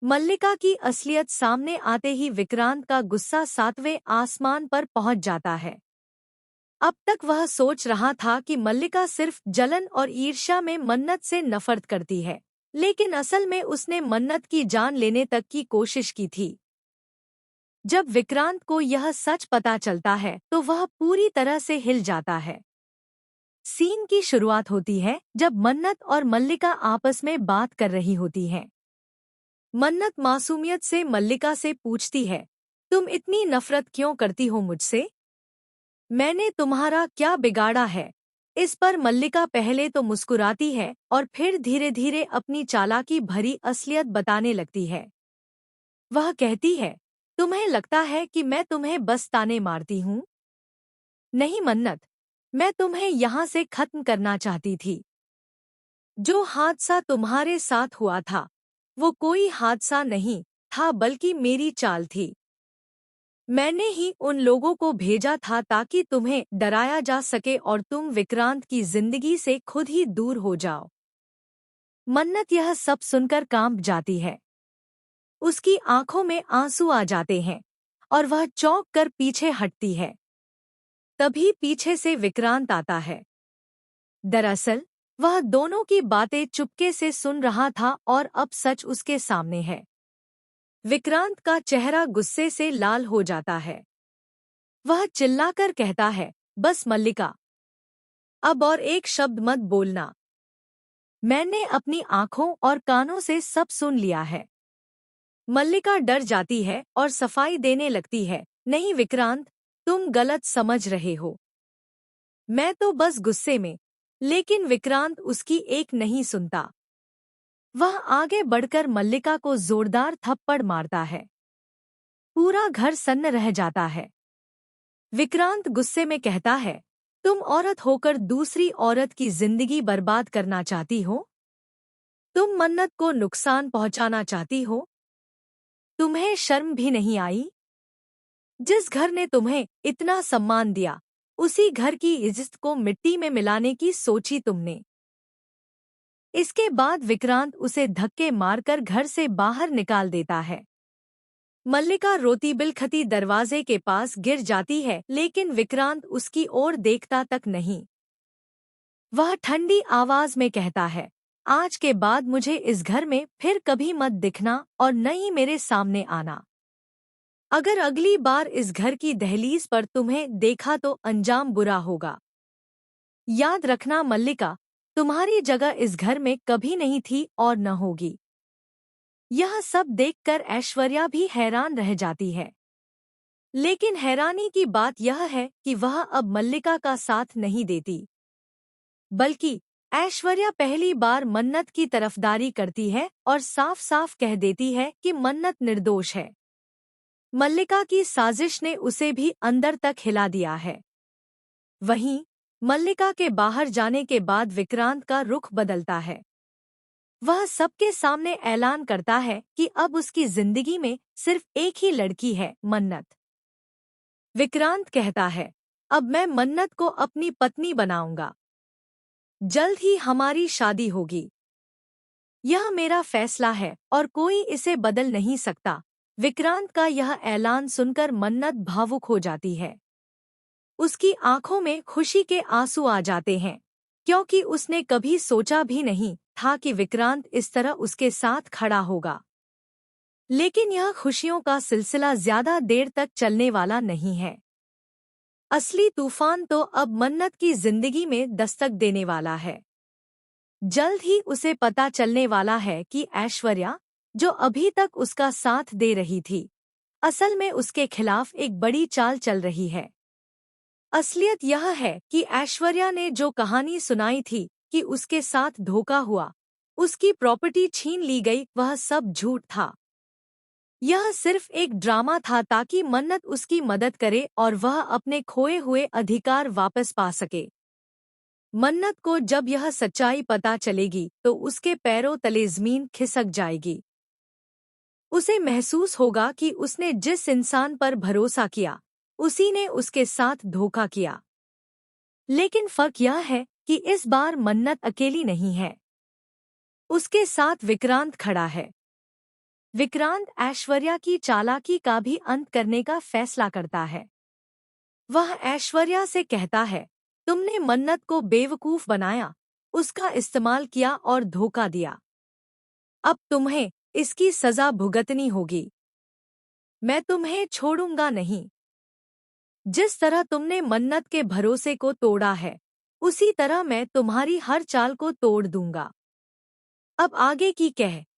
मल्लिका की असलियत सामने आते ही विक्रांत का गुस्सा 7वें आसमान पर पहुंच जाता है। अब तक वह सोच रहा था कि मल्लिका सिर्फ जलन और ईर्ष्या में मन्नत से नफरत करती है, लेकिन असल में उसने मन्नत की जान लेने तक की कोशिश की थी। जब विक्रांत को यह सच पता चलता है तो वह पूरी तरह से हिल जाता है। सीन की शुरुआत होती है जब मन्नत और मल्लिका आपस में बात कर रही होती हैं। मन्नत मासूमियत से मल्लिका से पूछती है, तुम इतनी नफरत क्यों करती हो मुझसे? मैंने तुम्हारा क्या बिगाड़ा है? इस पर मल्लिका पहले तो मुस्कुराती है और फिर धीरे धीरे अपनी चालाकी भरी असलियत बताने लगती है। वह कहती है, तुम्हें लगता है कि मैं तुम्हें बस ताने मारती हूँ? नहीं मन्नत, मैं तुम्हें यहाँ से खत्म करना चाहती थी। जो हादसा तुम्हारे साथ हुआ था वो कोई हादसा नहीं था, बल्कि मेरी चाल थी। मैंने ही उन लोगों को भेजा था ताकि तुम्हें डराया जा सके और तुम विक्रांत की जिंदगी से खुद ही दूर हो जाओ। मन्नत यह सब सुनकर कांप जाती है। उसकी आंखों में आंसू आ जाते हैं और वह चौंक कर पीछे हटती है। तभी पीछे से विक्रांत आता है। दरअसल वह दोनों की बातें चुपके से सुन रहा था और अब सच उसके सामने है। विक्रांत का चेहरा गुस्से से लाल हो जाता है। वह चिल्लाकर कहता है, बस मल्लिका, अब और एक शब्द मत बोलना। मैंने अपनी आंखों और कानों से सब सुन लिया है। मल्लिका डर जाती है और सफाई देने लगती है, नहीं विक्रांत, तुम गलत समझ रहे हो। मैं तो बस गुस्से में। लेकिन विक्रांत उसकी एक नहीं सुनता। वह आगे बढ़कर मल्लिका को जोरदार थप्पड़ मारता है। पूरा घर सन्न रह जाता है। विक्रांत गुस्से में कहता है, तुम औरत होकर दूसरी औरत की जिंदगी बर्बाद करना चाहती हो? तुम मन्नत को नुकसान पहुंचाना चाहती हो? तुम्हें शर्म भी नहीं आई? जिस घर ने तुम्हें इतना सम्मान दिया, उसी घर की इज्जत को मिट्टी में मिलाने की सोची तुमने। इसके बाद विक्रांत उसे धक्के मारकर घर से बाहर निकाल देता है। मल्लिका रोती बिलखती दरवाजे के पास गिर जाती है, लेकिन विक्रांत उसकी ओर देखता तक नहीं। वह ठंडी आवाज में कहता है, आज के बाद मुझे इस घर में फिर कभी मत दिखना और न ही मेरे सामने आना। अगर अगली बार इस घर की दहलीज पर तुम्हें देखा तो अंजाम बुरा होगा। याद रखना मल्लिका, तुम्हारी जगह इस घर में कभी नहीं थी और न होगी। यह सब देखकर ऐश्वर्या भी हैरान रह जाती है। लेकिन हैरानी की बात यह है कि वह अब मल्लिका का साथ नहीं देती, बल्कि ऐश्वर्या पहली बार मन्नत की तरफदारी करती है और साफ साफ कह देती है कि मन्नत निर्दोष है। मल्लिका की साजिश ने उसे भी अंदर तक हिला दिया है। वहीं मल्लिका के बाहर जाने के बाद विक्रांत का रुख बदलता है। वह सबके सामने ऐलान करता है कि अब उसकी जिंदगी में सिर्फ एक ही लड़की है, मन्नत। विक्रांत कहता है, अब मैं मन्नत को अपनी पत्नी बनाऊंगा। जल्द ही हमारी शादी होगी। यह मेरा फैसला है और कोई इसे बदल नहीं सकता। विक्रांत का यह ऐलान सुनकर मन्नत भावुक हो जाती है। उसकी आंखों में खुशी के आंसू आ जाते हैं, क्योंकि उसने कभी सोचा भी नहीं था कि विक्रांत इस तरह उसके साथ खड़ा होगा। लेकिन यह खुशियों का सिलसिला ज्यादा देर तक चलने वाला नहीं है। असली तूफान तो अब मन्नत की जिंदगी में दस्तक देने वाला है। जल्द ही उसे पता चलने वाला है कि ऐश्वर्या, जो अभी तक उसका साथ दे रही थी, असल में उसके खिलाफ एक बड़ी चाल चल रही है। असलियत यह है कि ऐश्वर्या ने जो कहानी सुनाई थी कि उसके साथ धोखा हुआ, उसकी प्रॉपर्टी छीन ली गई, वह सब झूठ था। यह सिर्फ एक ड्रामा था ताकि मन्नत उसकी मदद करे और वह अपने खोए हुए अधिकार वापस पा सके। मन्नत को जब यह सच्चाई पता चलेगी तो उसके पैरों तले जमीन खिसक जाएगी। उसे महसूस होगा कि उसने जिस इंसान पर भरोसा किया, उसी ने उसके साथ धोखा किया। लेकिन फर्क यह है कि इस बार मन्नत अकेली नहीं है। उसके साथ विक्रांत खड़ा है। विक्रांत ऐश्वर्या की चालाकी का भी अंत करने का फैसला करता है। वह ऐश्वर्या से कहता है, तुमने मन्नत को बेवकूफ बनाया, उसका इस्तेमाल किया और धोखा दिया। अब तुम्हें इसकी सजा भुगतनी होगी। मैं तुम्हें छोड़ूंगा नहीं। जिस तरह तुमने मन्नत के भरोसे को तोड़ा है, उसी तरह मैं तुम्हारी हर चाल को तोड़ दूंगा। अब आगे की कह